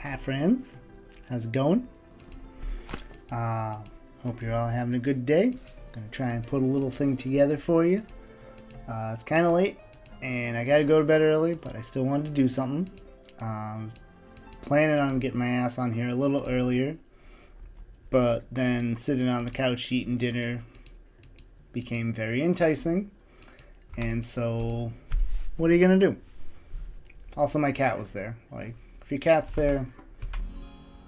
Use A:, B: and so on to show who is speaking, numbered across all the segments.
A: Hi friends, how's it going? Hope you're all having a good day. Gonna try and put a little thing together for you. It's kind of late and I gotta go to bed early, but I still wanted to do something. Planning on getting my ass on here a little earlier, but then sitting on the couch eating dinner became very enticing. And so, what are you gonna do? Also, my cat was there. Like, if your cat's there,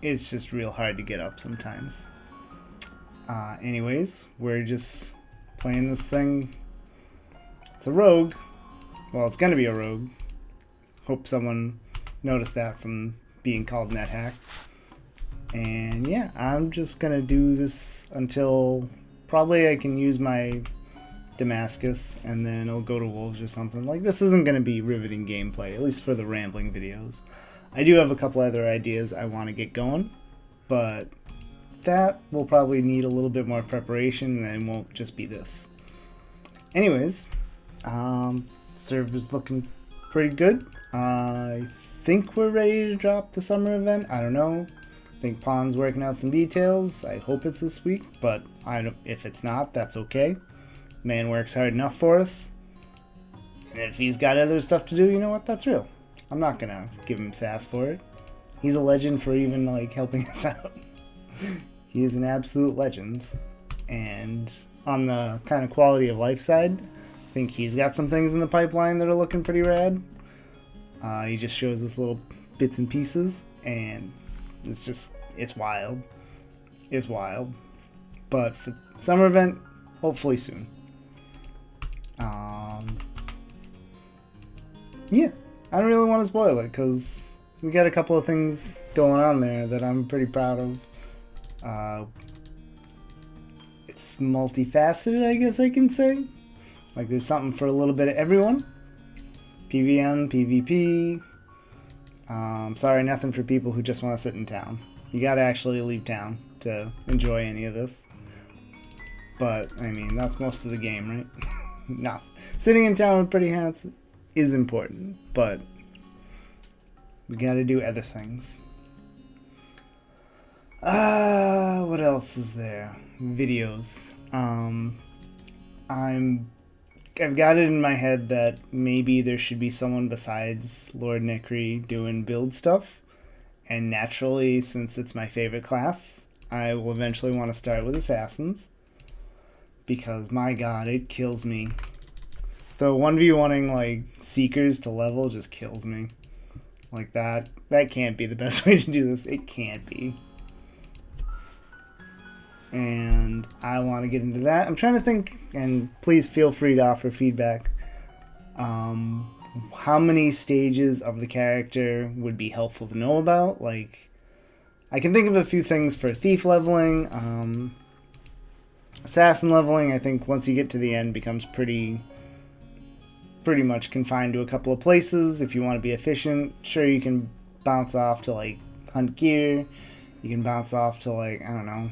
A: it's just real hard to get up sometimes. Anyways, we're just playing this thing. It's a rogue. Well, it's gonna be a rogue. Hope someone noticed that from being called NetHack. And yeah, I'm just gonna do this until probably I can use my Damascus, and then I'll go to Wolves or something. Like, this isn't going to be riveting gameplay, at least for the Rambling videos. I do have a couple other ideas I want to get going, but that will probably need a little bit more preparation, and it won't just be this. Anyways, server's looking pretty good. I think we're ready to drop the summer event. I don't know. I think Pawn's working out some details. I hope it's this week, but if it's not, that's okay. Man works hard enough for us. And if he's got other stuff to do, you know what? That's real. I'm not gonna give him sass for it. He's a legend for even, like, helping us out. He is an absolute legend. And on the kind of quality of life side, I think he's got some things in the pipeline that are looking pretty rad. He just shows us little bits and pieces, and it's wild. It's wild. But for summer event, hopefully soon. Yeah, I don't really want to spoil it because we got a couple of things going on there that I'm pretty proud of. It's multifaceted, I guess I can say. Like, there's something for a little bit of everyone. PvM, PvP. Sorry, nothing for people who just want to sit in town. You gotta actually leave town to enjoy any of this. But, I mean, that's most of the game, right? Not sitting in town with pretty hats is important, but we gotta do other things. What else is there? Videos. I've got it in my head that maybe there should be someone besides Lord Necri doing build stuff, and naturally, since it's my favorite class, I will eventually want to start with Assassins. Because, my god, it kills me. The 1v1ing, like, Seekers to level just kills me. Like, that can't be the best way to do this. It can't be. And I want to get into that. I'm trying to think, and please feel free to offer feedback. How many stages of the character would be helpful to know about? Like, I can think of a few things for Thief leveling. Assassin leveling, I think once you get to the end, becomes pretty much confined to a couple of places. If you want to be efficient, sure, you can bounce off to, like, hunt gear. You can bounce off to, like, I don't know,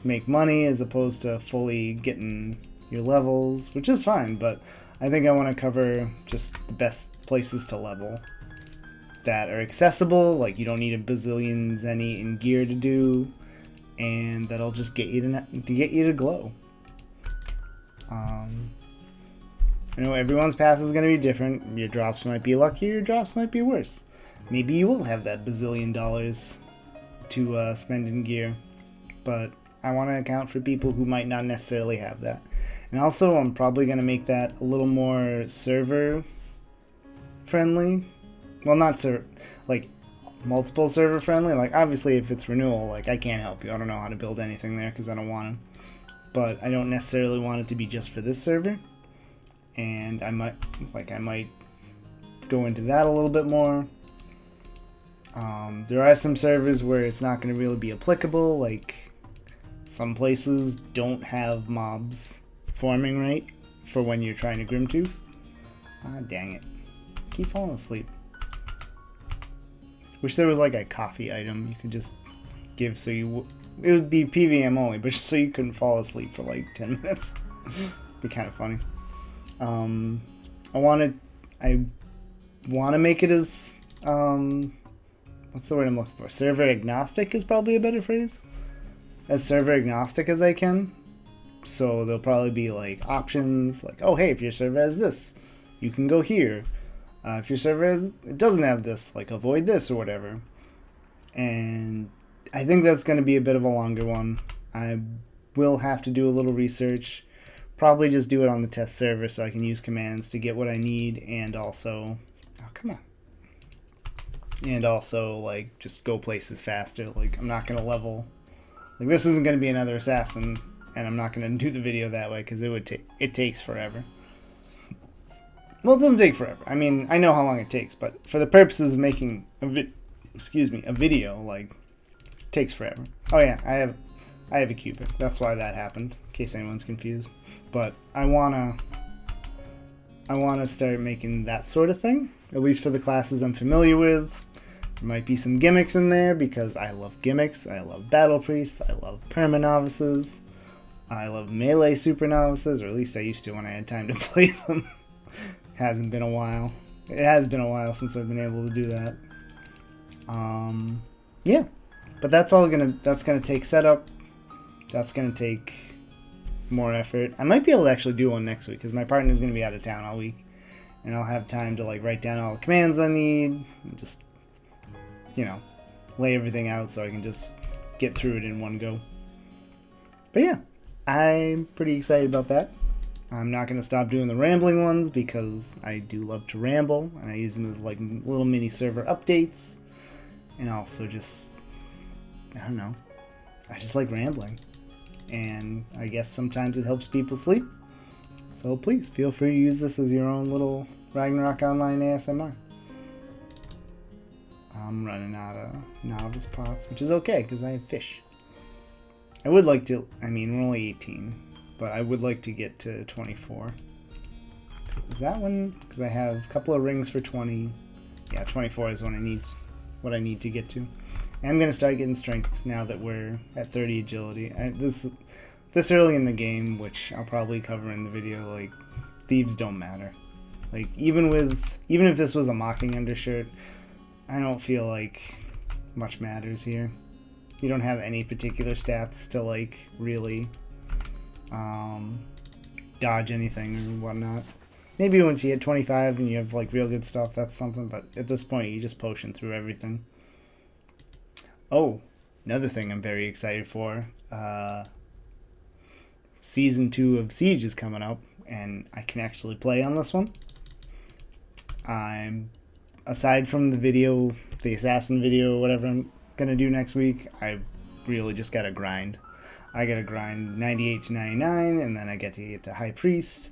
A: make money as opposed to fully getting your levels, which is fine, but I think I want to cover just the best places to level that are accessible, like you don't need a bazillion zenny in gear to do, and that'll just get you to glow. I know everyone's path is going to be different. Your drops might be luckier, your drops might be worse. Maybe you will have that bazillion dollars to spend in gear, but I want to account for people who might not necessarily have that. And also, I'm probably going to make that a little more server friendly. Well, not like multiple server friendly. Like, obviously, if it's renewal, like, I can't help you. I don't know how to build anything there because I don't want to. But I don't necessarily want it to be just for this server. And I might go into that a little bit more. There are some servers where it's not going to really be applicable. Like, some places don't have mobs forming right for when you're trying to Grimtooth. Ah, dang it. Keep falling asleep. Wish there was like a coffee item you could just give so you... It would be PVM only, but just so you couldn't fall asleep for like 10 minutes. Be kind of funny. I want to make it as what's the word I'm looking for? Server agnostic is probably a better phrase. As server agnostic as I can. So there'll probably be like options like, oh hey, if your server has this, you can go here. If your server it doesn't have this, like avoid this or whatever. And I think that's going to be a bit of a longer one. I will have to do a little research. Probably just do it on the test server so I can use commands to get what I need, and also, oh come on. And also like just go places faster. Like I'm not going to level. Like this isn't going to be another assassin, and I'm not going to do the video that way because it takes forever. Well, it doesn't take forever. I mean, I know how long it takes, but for the purposes of making a video, like, it takes forever. Oh yeah, I have a cubic. That's why that happened, in case anyone's confused. But I wanna start making that sort of thing, at least for the classes I'm familiar with. There might be some gimmicks in there because I love gimmicks. I love battle priests. I love perma novices. I love melee super novices, or at least I used to when I had time to play them. Hasn't been a while. It has been a while since I've been able to do that. Yeah, but that's gonna take setup. That's gonna take more effort. I might be able to actually do one next week because my partner's gonna be out of town all week, and I'll have time to like write down all the commands I need and just, you know, lay everything out so I can just get through it in one go. But yeah, I'm pretty excited about that. I'm not going to stop doing the rambling ones because I do love to ramble, and I use them as like little mini server updates, and also just, I don't know, I just like rambling, and I guess sometimes it helps people sleep, so please feel free to use this as your own little Ragnarok Online ASMR. I'm running out of novice pots, which is okay because I have fish. I would like to, I mean, we're only 18. But I would like to get to 24. Is that one? Because I have a couple of rings for 20. Yeah, 24 is what I need to get to. And I'm going to start getting strength now that we're at 30 agility. This early in the game, which I'll probably cover in the video, like, thieves don't matter. Like, even if this was a mocking undershirt, I don't feel like much matters here. You don't have any particular stats to, like, really dodge anything or whatnot. Maybe once you hit 25 and you have like real good stuff, that's something, but at this point you just potion through everything. Oh, another thing I'm very excited for, season 2 of Siege is coming up, and I can actually play on this one. Aside from the video, the assassin video, whatever I'm gonna do next week, I really just gotta grind. I gotta grind 98 to 99, and then I get to High Priest,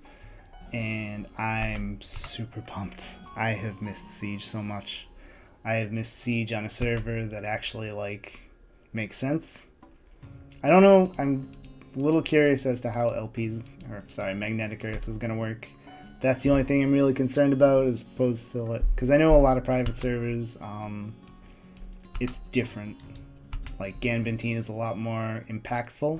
A: and I'm super pumped. I have missed Siege so much. I have missed Siege on a server that actually, like, makes sense. I don't know, I'm a little curious as to how Magnetic Earth is gonna work. That's the only thing I'm really concerned about, as opposed to, like, because I know a lot of private servers, it's different. Like, Ganbentine is a lot more impactful.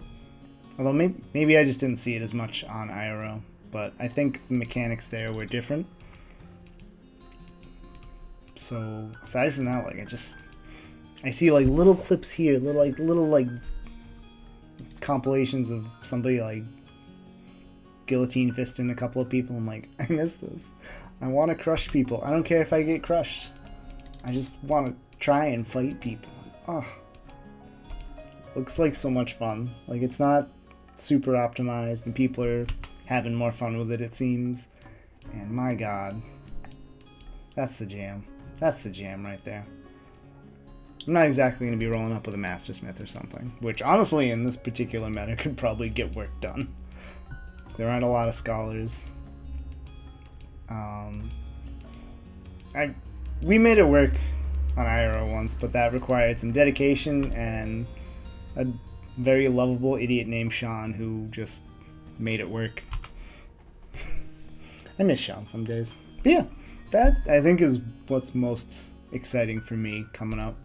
A: Although maybe I just didn't see it as much on IRO. But I think the mechanics there were different. So, aside from that, like, I see, like, little clips here, little compilations of somebody, like, guillotine fisting a couple of people. I'm like, I miss this. I want to crush people. I don't care if I get crushed. I just want to try and fight people. Oh. Looks like so much fun. Like, it's not super optimized, and people are having more fun with it, it seems. And my god, that's the jam. That's the jam right there. I'm not exactly going to be rolling up with a Master Smith or something, which honestly in this particular meta could probably get work done. There aren't a lot of scholars. We made it work on IRO once, but that required some dedication and a very lovable idiot named Sean who just made it work. I miss Sean some days. But yeah, that I think is what's most exciting for me coming up.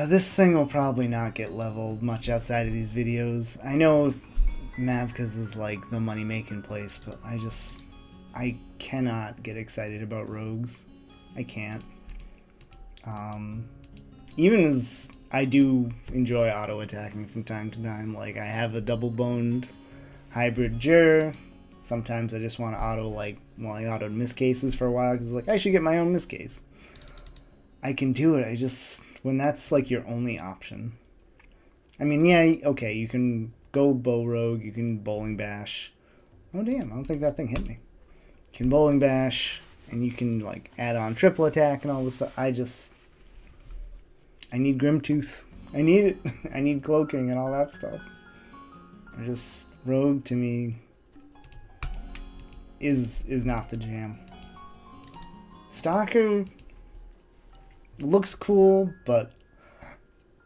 A: This thing will probably not get leveled much outside of these videos. I know Mavkas is like the money-making place, but I cannot get excited about rogues. I can't. Even as I do enjoy auto attacking from time to time, like I have a double boned hybrid Jur. Sometimes I just want to auto, like, well, I autoed miscases for a while because like I should get my own miscase. I can do it. I just, when that's like your only option. I mean, yeah, okay, you can go bow rogue, you can bowling bash. Oh damn, I don't think that thing hit me. You can bowling bash, and you can like add on triple attack and all this stuff. I need Grimtooth. I need it. I need cloaking and all that stuff. I just, rogue to me is not the jam. Stalker looks cool, but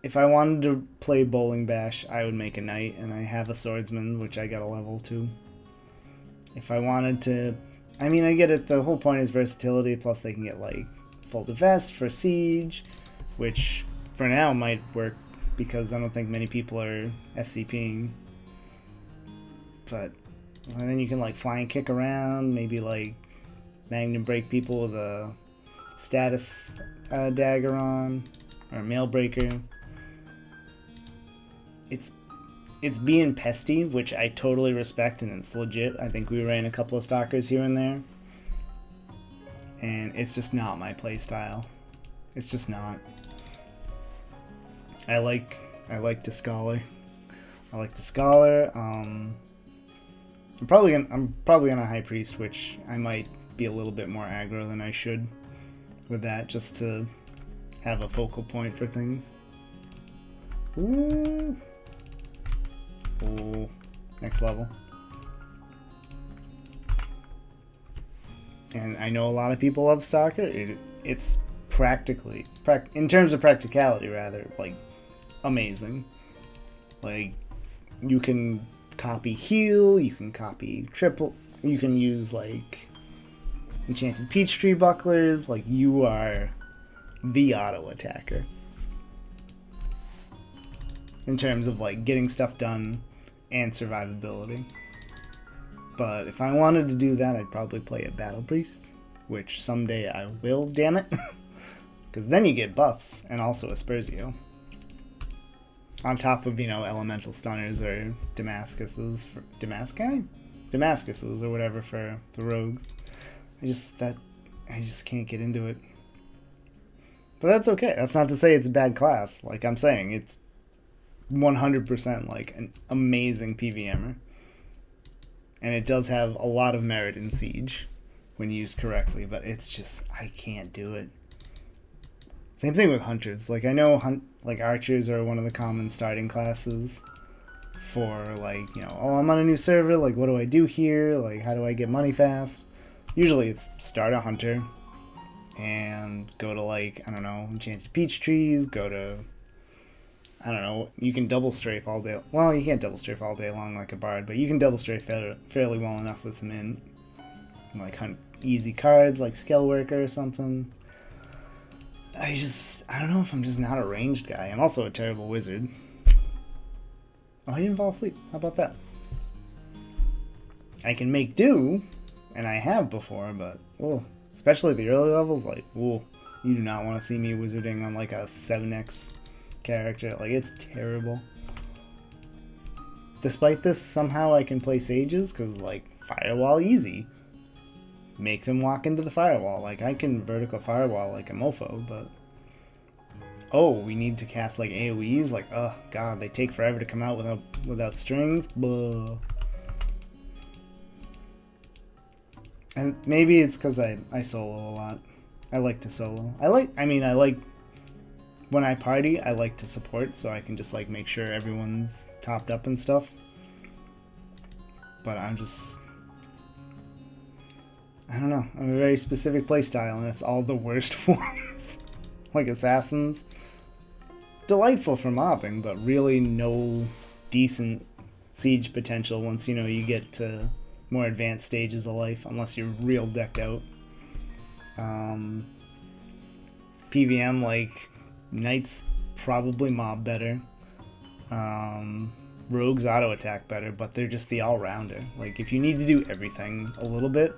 A: if I wanted to play bowling bash, I would make a knight, and I have a swordsman, which I got a level 2. If I wanted to, I mean, I get it. The whole point is versatility. Plus, they can get like folded vest for siege, which for now might work because I don't think many people are FCPing. But and then you can like fly and kick around, maybe like magnum break people with a status dagger on, or a mail breaker. It's being pesty, which I totally respect, and it's legit. I think we ran a couple of stalkers here and there, and it's just not my play style. It's just not. I like to scholar. I'm probably gonna high priest, which I might be a little bit more aggro than I should with that, just to have a focal point for things. Ooh. Ooh. Next level. And I know a lot of people love Stalker. It's practically, in terms of practicality rather, like, amazing. Like, you can copy heal, you can copy triple, you can use, like, enchanted peach tree bucklers. Like, you are the auto attacker in terms of like getting stuff done and survivability. But if I wanted to do that, I'd probably play a battle priest, which someday I will, damn it. Because then you get buffs and also a Spursio on top of, you know, elemental stunners or Damascuses or whatever for the rogues. I just can't get into it. But that's okay. That's not to say it's a bad class. Like I'm saying, it's 100% like an amazing PVMer. And it does have a lot of merit in Siege when used correctly, but it's just, I can't do it. Same thing with Hunters. Like I know like Archers are one of the common starting classes for like, you know, oh, I'm on a new server, like what do I do here? Like how do I get money fast? Usually it's start a Hunter and go to like, I don't know, enchanted peach trees, go to, I don't know, you can double strafe all day. Well, you can't double strafe all day long like a bard, but you can double strafe fairly well enough with some like hunt easy cards like Scale Worker or something. I don't know if I'm just not a ranged guy. I'm also a terrible wizard. Oh, I didn't fall asleep. How about that? I can make do, and I have before, but, oh, especially at the early levels, like, oh, you do not want to see me wizarding on like a 7x character. Like, it's terrible. Despite this, somehow I can play sages, because, like, firewall easy. Make them walk into the firewall. Like, I can vertical firewall like a mofo, but... Oh, we need to cast, like, AoEs? Like, oh, god, they take forever to come out without strings? Blah. And maybe it's because I solo a lot. I like to solo. I like, when I party, I like to support, so I can just, like, make sure everyone's topped up and stuff. But I'm just... I don't know. I'm a very specific playstyle, and it's all the worst ones. Like Assassins. Delightful for mobbing, but really no decent siege potential once, you know, you get to more advanced stages of life, unless you're real decked out. PVM, like, Knights probably mob better. Rogues auto attack better, but they're just the all-rounder. Like, if you need to do everything a little bit,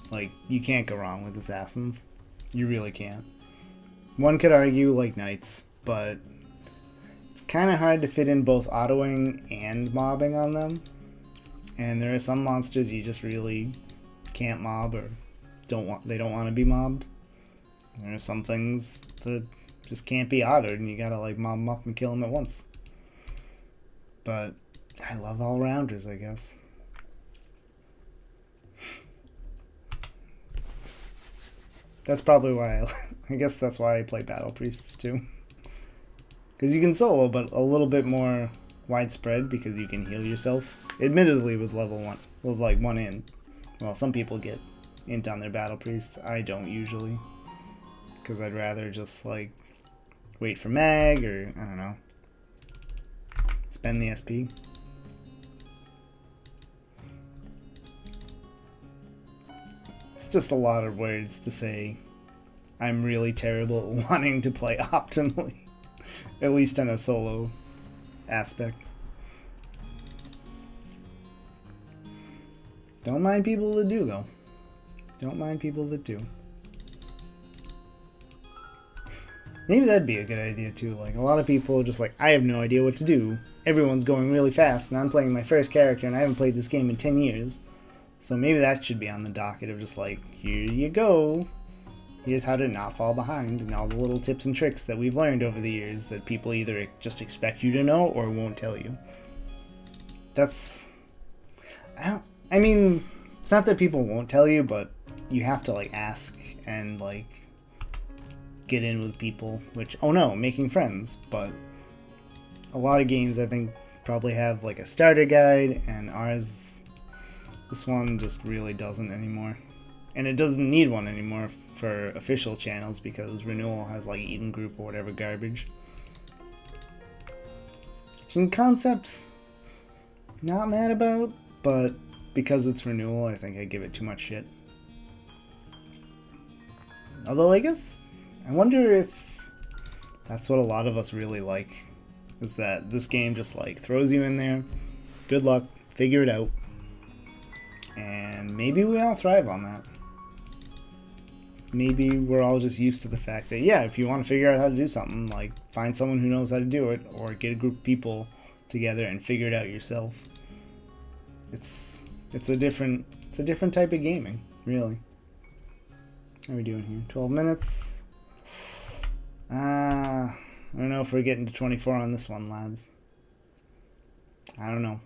A: like, you can't go wrong with Assassins. You really can't. one could argue like knights, but it's kind of hard to fit in both autoing and mobbing on them. And there are some monsters you just really can't mob or they don't want to be mobbed. There are some things that just can't be autoed and you gotta like mob them up and kill them at once. But I love all-rounders, I guess. That's probably why I guess that's why I play Battle Priests too. Because you can solo, but a little bit more widespread because you can heal yourself. Admittedly, with level 1, with like 1 in. Well, some people get int on their Battle Priests. I don't usually. Because I'd rather just like wait for mag or, I don't know, spend the SP. It's just a lot of words to say I'm really terrible at wanting to play optimally, at least in a solo aspect. Don't mind people that do, though. Don't mind people that do. Maybe that'd be a good idea, too. Like, a lot of people are just like, I have no idea what to do. Everyone's going really fast, and I'm playing my first character, and I haven't played this game in 10 years. So maybe that should be on the docket of just like, here you go. Here's how to not fall behind, and all the little tips and tricks that we've learned over the years that people either just expect you to know or won't tell you. That's... I mean, it's not that people won't tell you, but you have to like ask and like get in with people, which, oh no, making friends, but a lot of games I think probably have like a starter guide, and ours... This one just really doesn't anymore. And it doesn't need one anymore for official channels because Renewal has like Eden Group or whatever garbage. Which in concept, not mad about, but because it's Renewal, I think I give it too much shit. Although I guess, I wonder if that's what a lot of us really like. Is that this game just like throws you in there, good luck, figure it out. And maybe we all thrive on that. Maybe we're all just used to the fact that, yeah, if you want to figure out how to do something, like, find someone who knows how to do it, or get a group of people together and figure it out yourself. It's a different type of gaming, really. How are we doing here? 12 minutes. I don't know if we're getting to 24 on this one, lads. I don't know.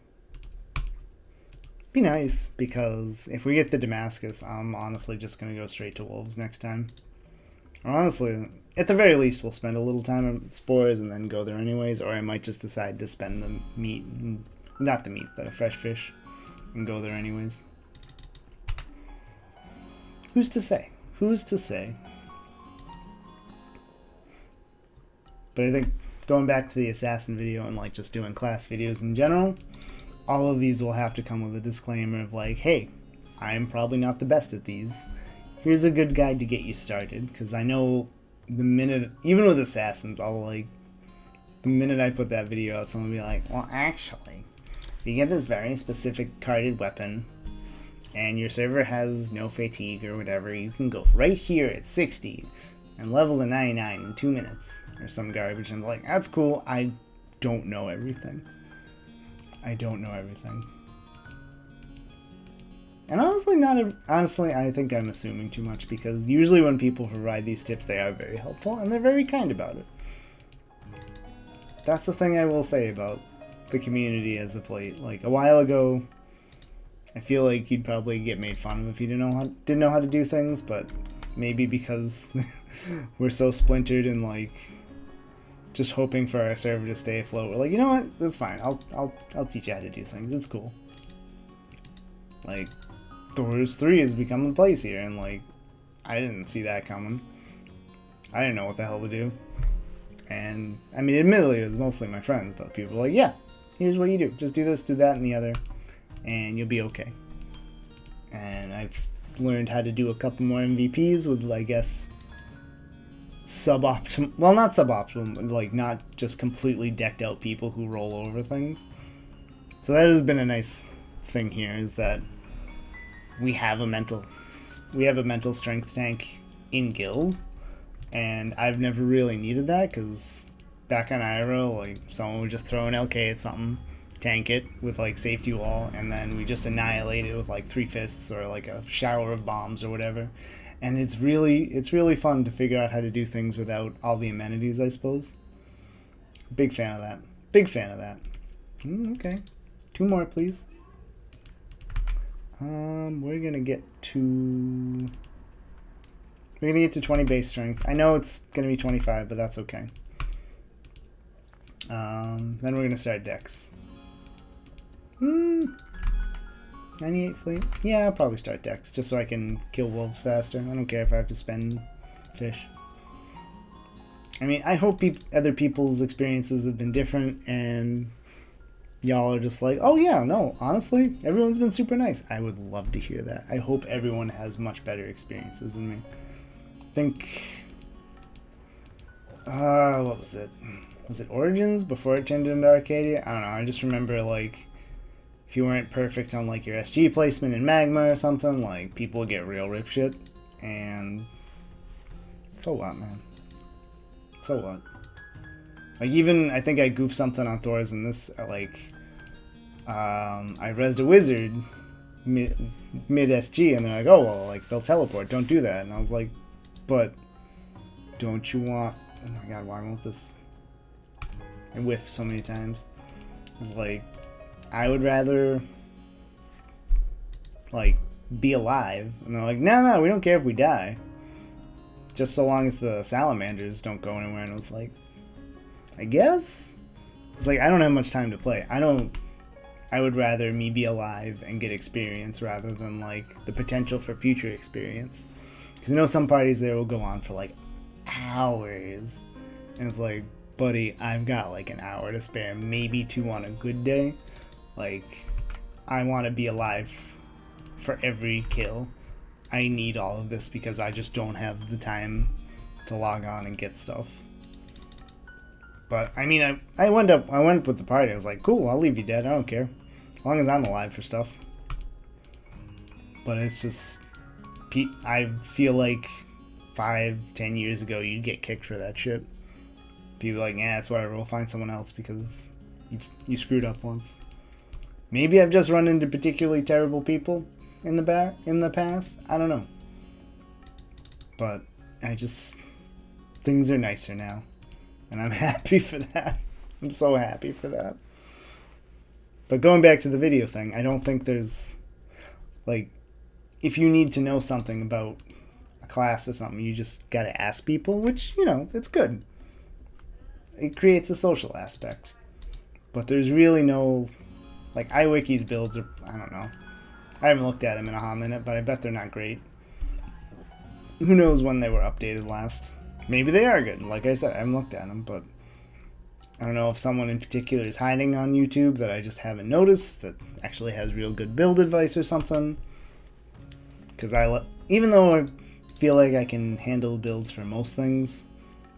A: Be nice, because if we get the Damascus, I'm honestly just going to go straight to Wolves next time. Or honestly, at the very least, we'll spend a little time on Spores and then go there anyways, or I might just decide to spend the meat, not the meat, the fresh fish, and go there anyways. Who's to say? Who's to say? But I think going back to the Assassin video and like just doing class videos in general, all of these will have to come with a disclaimer of like, hey, I'm probably not the best at these. Here's a good guide to get you started, because I know the minute, even with Assassins, I'll like, the minute I put that video out, someone will be like, well, actually, if you get this very specific carded weapon, and your server has no fatigue or whatever, you can go right here at 60, and level to 99 in 2 minutes, or some garbage, and I'm like, that's cool, I don't know everything. I don't know everything. And honestly, I think I'm assuming too much, because usually when people provide these tips, they are very helpful, and they're very kind about it. That's the thing I will say about the community as of late. Like, a while ago, I feel like you'd probably get made fun of if you didn't know how to do things, but maybe because we're so splintered and, like, just hoping for our server to stay afloat, we're like, you know what, that's fine, I'll teach you how to do things, it's cool. Like, Thor's 3 has become the place here, and like, I didn't see that coming. I didn't know what the hell to do. And, I mean, admittedly, it was mostly my friends, but people were like, yeah, here's what you do, just do this, do that, and the other, and you'll be okay. And I've learned how to do a couple more MVPs with, I guess, suboptimal, well, not suboptimal, but like not just completely decked out people who roll over things. So that has been a nice thing here, is that we have a mental strength tank in guild, And I've never really needed that because back on IRO, like someone would just throw an LK at something, tank it with like safety wall, and then we just annihilate it with like 3 fists or like a shower of bombs or whatever. And it's really fun to figure out how to do things without all the amenities, I suppose. Big fan of that. Big fan of that. Okay. 2 more, please. We're gonna get to 20 base strength. I know it's gonna be 25, but that's okay. Then we're gonna start Dex. 98 fleet. Yeah, I'll probably start Dex just so I can kill wolves faster. I don't care if I have to spend fish. I mean, I hope other people's experiences have been different and y'all are just like, oh yeah, no, honestly, everyone's been super nice. I would love to hear that. I hope everyone has much better experiences than me. I think, what was it? Was it Origins before it turned into Arcadia? I don't know. I just remember, like, if you weren't perfect on, like, your SG placement in Magma or something, like, people would get real rip shit. And so what, man? So what? Like, even, I think I goofed something on Thor's in this, like, I rezzed a wizard mid SG, and they're like, oh, well, like, they'll teleport, don't do that. And I was like, but don't you want, oh my god, why won't this, I whiffed so many times. It's like, I would rather, like, be alive. And they're like, no, we don't care if we die. Just so long as the salamanders don't go anywhere. And I was like, I guess? It's like, I don't have much time to play. I would rather me be alive and get experience rather than, like, the potential for future experience. Because I know some parties there will go on for, like, hours. And it's like, buddy, I've got, like, an hour to spare. Maybe 2 on a good day. Like, I want to be alive for every kill. I need all of this because I just don't have the time to log on and get stuff. But, I mean, I went up with the party. I was like, cool, I'll leave you dead. I don't care. As long as I'm alive for stuff. But it's just, I feel like 5-10 years ago, you'd get kicked for that shit. People like, yeah, it's whatever. We'll find someone else because you screwed up once. Maybe I've just run into particularly terrible people in the past. I don't know. But things are nicer now. And I'm happy for that. I'm so happy for that. But going back to the video thing, I don't think there's, like, if you need to know something about a class or something, you just gotta ask people, which, you know, it's good. It creates a social aspect. But there's really no, like, iWiki's builds are, I don't know. I haven't looked at them in a hot minute, but I bet they're not great. Who knows when they were updated last. Maybe they are good. Like I said, I haven't looked at them, but I don't know if someone in particular is hiding on YouTube that I just haven't noticed that actually has real good build advice or something. Because even though I feel like I can handle builds for most things,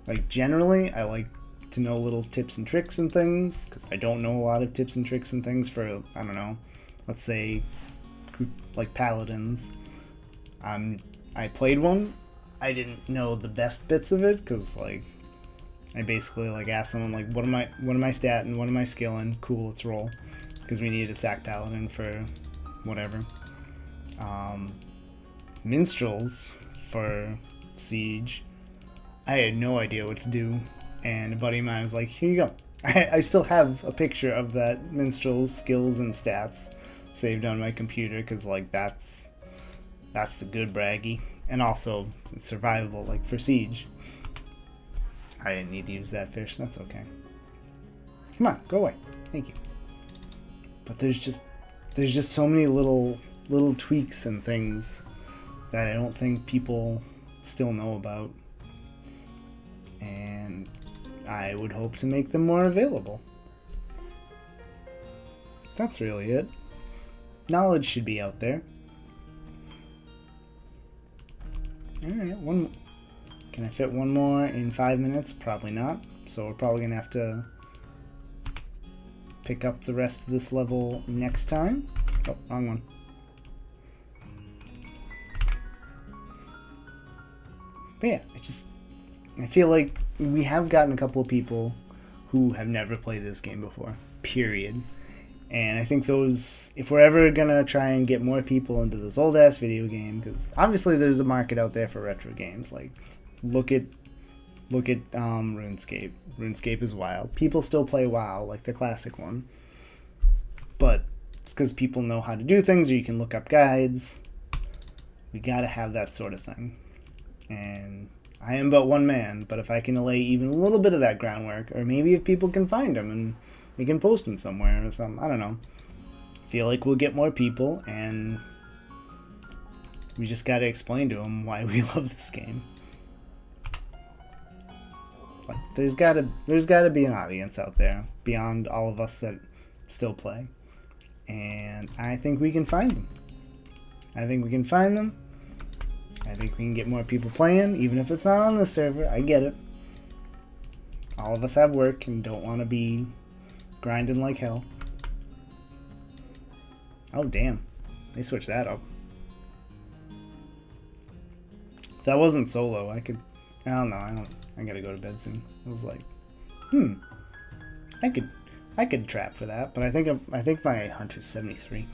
A: like generally, I like to know little tips and tricks and things, because I don't know a lot of tips and tricks and things for, I don't know, let's say, like paladins. I played one. I didn't know the best bits of it because, like, I basically, like, asked someone, like, what am I statting, what am I skilling? Cool, let's roll. Because we needed a sack paladin for whatever. Minstrels for Siege. I had no idea what to do. And a buddy of mine was like, here you go. I still have a picture of that minstrel's skills and stats saved on my computer because, like, that's the good braggy. And also, it's survivable, like, for Siege. I didn't need to use that fish, that's okay. Come on, go away. Thank you. But there's just so many little tweaks and things that I don't think people still know about. And I would hope to make them more available. That's really it. Knowledge should be out there. Alright, can I fit one more in 5 minutes? Probably not. So we're probably going to have to pick up the rest of this level next time. Oh, wrong one. But yeah, I feel like we have gotten a couple of people who have never played this game before, period. And I think those, if we're ever gonna try and get more people into this old ass video game, because obviously there's a market out there for retro games. Like, look at RuneScape. RuneScape is wild. People still play WoW, like the classic one, but it's because people know how to do things, or you can look up guides. We gotta have that sort of thing. And I am but one man, but if I can lay even a little bit of that groundwork, or maybe if people can find them and they can post them somewhere or something, I don't know. I feel like we'll get more people, and we just gotta explain to them why we love this game. Like, there's gotta be an audience out there beyond all of us that still play, and I think we can find them. I think we can find them. I think we can get more people playing, even if it's not on the server. I get it. All of us have work and don't want to be grinding like hell. Oh damn, they switched that up. If that wasn't solo, I don't know. I gotta go to bed soon. I was like, I could trap for that, but I think my hunter's 73.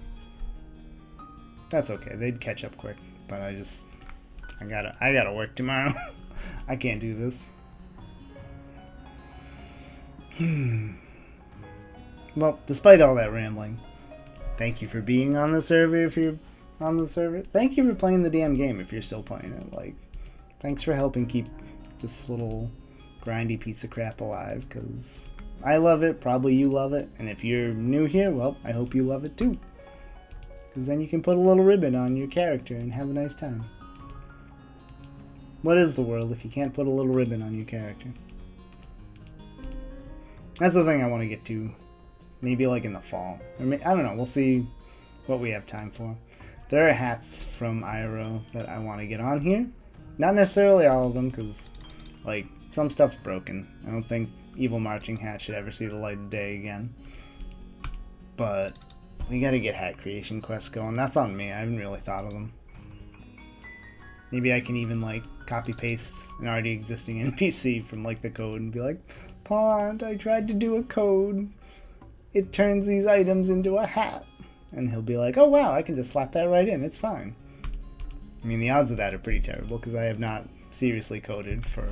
A: That's okay. They'd catch up quick, but I gotta work tomorrow. I can't do this. Well, despite all that rambling, thank you for being on the server. If you're on the server, thank you for playing the damn game. If you're still playing it, like, thanks for helping keep this little grindy piece of crap alive, because I love it, probably you love it, and if you're new here, well, I hope you love it too, because then you can put a little ribbon on your character and have a nice time. What is the world if you can't put a little ribbon on your character? That's the thing I want to get to, maybe like in the fall, or I don't know, we'll see what we have time for. There are hats from IRO that I want to get on here, not necessarily all of them, because like, some stuff's broken. I don't think Evil Marching Hat should ever see the light of day again. But we gotta get hat creation quests going. That's on me. I haven't really thought of them. Maybe I can even like copy paste an already existing NPC from like the code and be like, Pond, I tried to do a code. It turns these items into a hat. And he'll be like, oh wow, I can just slap that right in. It's fine. I mean, the odds of that are pretty terrible because I have not seriously coded for,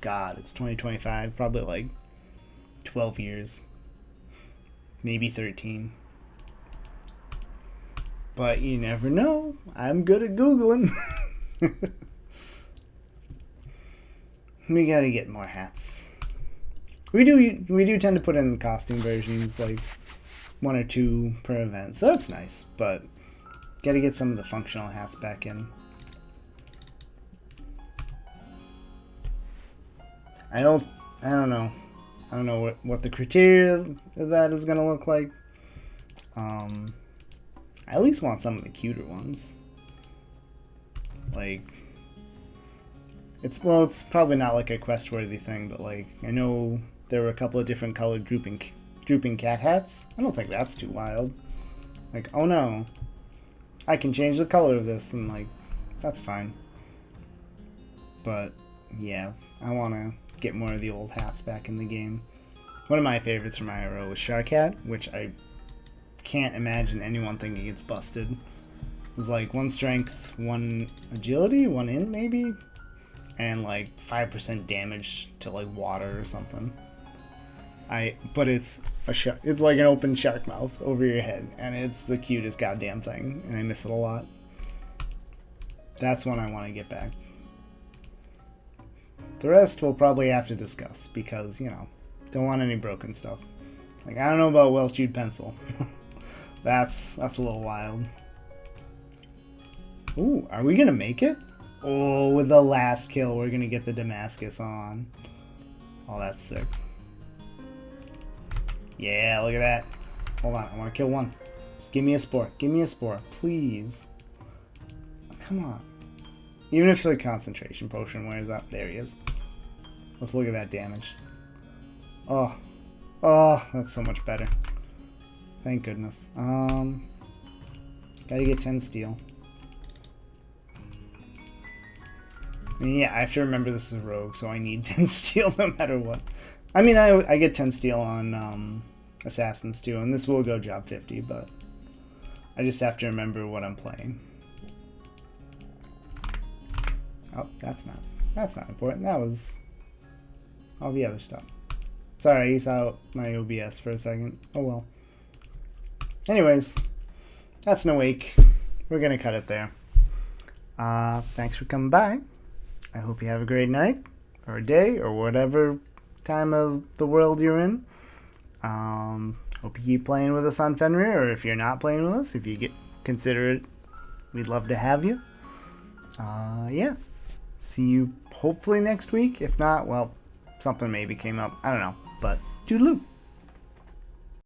A: God, it's 2025, probably like 12 years, maybe 13. But you never know. I'm good at Googling. We gotta get more hats. We do tend to put in costume versions, like 1 or 2 per event, so that's nice. But gotta get some of the functional hats back in. I don't know. I don't know what the criteria of that is gonna look like. I at least want some of the cuter ones. Like, it's probably not like a quest-worthy thing, but like, I know there were a couple of different colored drooping cat hats. I don't think that's too wild. Like, oh no, I can change the color of this, and like, that's fine. But yeah, I want to get more of the old hats back in the game. One of my favorites from IRO was Shark Hat, which I can't imagine anyone thinking it's busted. It was like 1 strength, 1 agility, 1 int maybe, and like 5% damage to like water or something. But it's a shark. It's like an open shark mouth over your head, and it's the cutest goddamn thing, and I miss it a lot. That's one I want to get back. The rest we'll probably have to discuss because, you know, don't want any broken stuff. Like, I don't know about well-chewed pencil. That's a little wild. Ooh, are we gonna make it? Oh, with the last kill, we're gonna get the Damascus on. Oh, that's sick. Yeah, look at that. Hold on, I want to kill one. Just give me a spore. Give me a spore, please. Oh, come on. Even if the concentration potion wears up, there he is. Let's look at that damage. Oh, that's so much better. Thank goodness. Gotta get 10 steel. Yeah, I have to remember this is a rogue, so I need 10 steel no matter what. I mean, I get 10 steel on assassins too, and this will go job 50, but I just have to remember what I'm playing. Oh, that's not important. That was all the other stuff. Sorry, I used out my OBS for a second. Oh well. Anyways, that's no wake. We're gonna cut it there. Thanks for coming by. I hope you have a great night, or a day, or whatever time of the world you're in. Hope you keep playing with us on Fenrir, or if you're not playing with us, if you consider it, we'd love to have you. Yeah. See you hopefully next week. If not, well, something maybe came up. I don't know. But toodaloo.